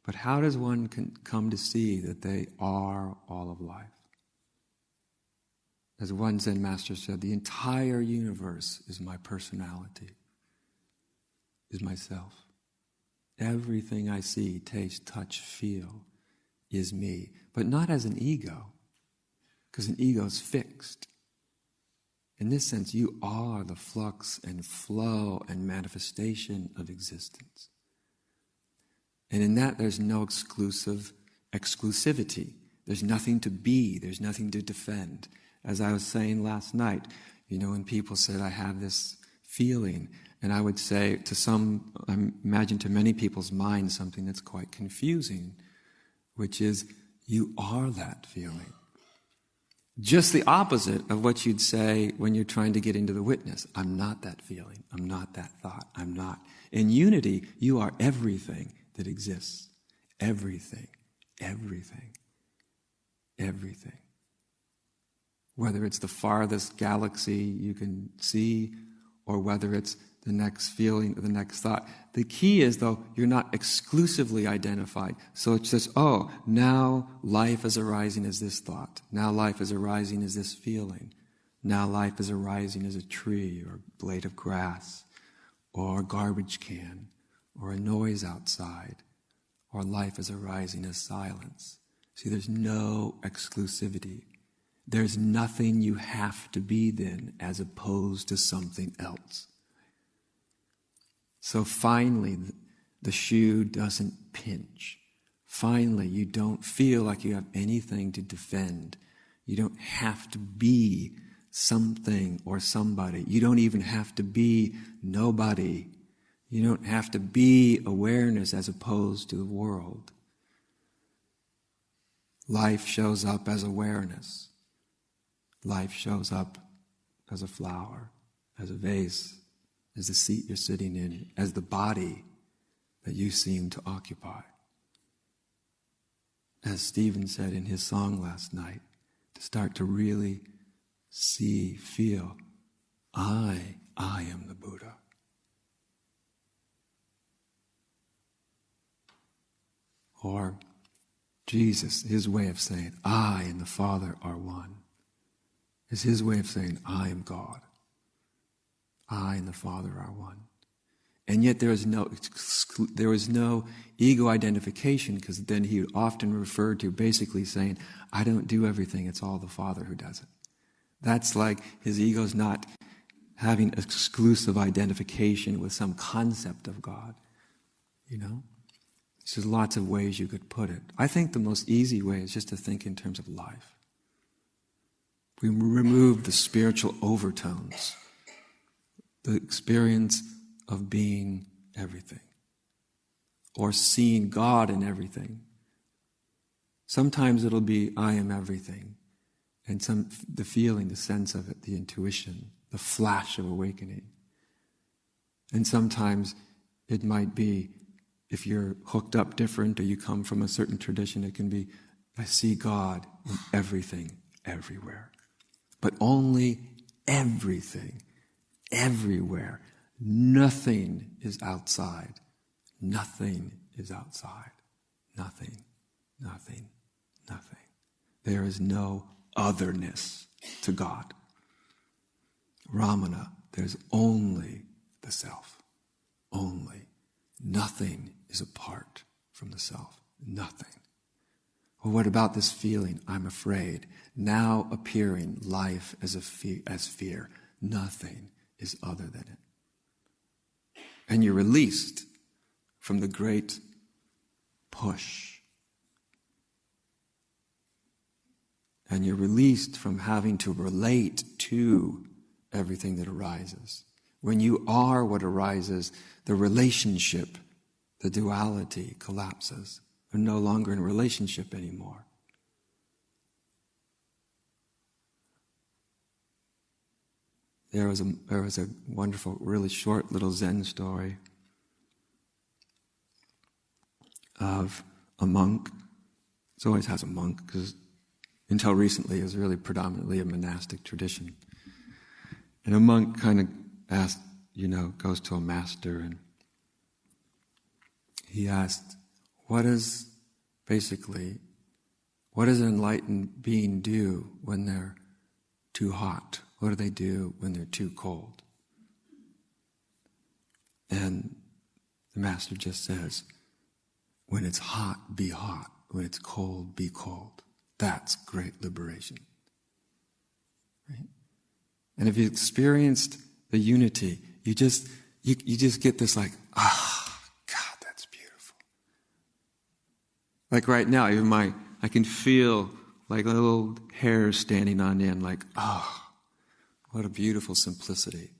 But how does one come to see that they are all of life? As one Zen master said, the entire universe is my personality, is myself. Everything I see, taste, touch, feel is me, but not as an ego, because an ego is fixed. In this sense, you are the flux and flow and manifestation of existence. And in that, there's no exclusivity. There's nothing to be. There's nothing to defend. As I was saying last night, when people said, I have this feeling, and I would say to some, I imagine to many people's minds, something that's quite confusing, which is, you are that feeling. Just the opposite of what you'd say when you're trying to get into the witness. I'm not that feeling. I'm not that thought. I'm not. In unity, you are everything that exists. Everything. Everything. Everything. Whether it's the farthest galaxy you can see, or whether it's the next feeling or the next thought. The key is, though, you're not exclusively identified. So it's just, now life is arising as this thought. Now life is arising as this feeling. Now life is arising as a tree or a blade of grass or a garbage can or a noise outside, or life is arising as silence. See, there's no exclusivity. There's nothing you have to be then as opposed to something else. So finally, the shoe doesn't pinch. Finally, you don't feel like you have anything to defend. You don't have to be something or somebody. You don't even have to be nobody. You don't have to be awareness as opposed to the world. Life shows up as awareness. Life shows up as a flower, as a vase, as the seat you're sitting in, as the body that you seem to occupy. As Stephen said in his song last night, to start to really see, feel, I am the Buddha. Or Jesus, his way of saying, I and the Father are one, is his way of saying, I am God. I and the Father are one. And yet there is no ego identification, because then he would often refer to basically saying, I don't do everything, it's all the Father who does it. That's like his ego's not having exclusive identification with some concept of God, There's lots of ways you could put it. I think the most easy way is just to think in terms of life. We remove the spiritual overtones, the experience of being everything, or seeing God in everything. Sometimes it'll be, I am everything, and the feeling, the sense of it, the intuition, the flash of awakening. And sometimes it might be, if you're hooked up different or you come from a certain tradition, it can be, I see God in everything, everywhere. But only everything, everywhere. Nothing is outside. Nothing is outside. Nothing, nothing, nothing. There is no otherness to God. Ramana, there's only the self. Only. Nothing is apart from the self. Nothing. Well, what about this feeling? I'm afraid. Now appearing life as fear. Nothing is other than it. And you're released from the great push. And you're released from having to relate to everything that arises. When you are what arises, the relationship, the duality collapses. We're no longer in a relationship anymore. There was a wonderful, really short little Zen story of a monk. It always has a monk, because until recently it was really predominantly a monastic tradition. And a monk kind of asked, goes to a master, and he asked, what does an enlightened being do when they're too hot? What do they do when they're too cold? And the Master just says, when it's hot, be hot. When it's cold, be cold. That's great liberation. Right? And if you experienced the unity, you just get this like, God, that's beautiful. Like right now, even I can feel like little hairs standing on end, like, what a beautiful simplicity.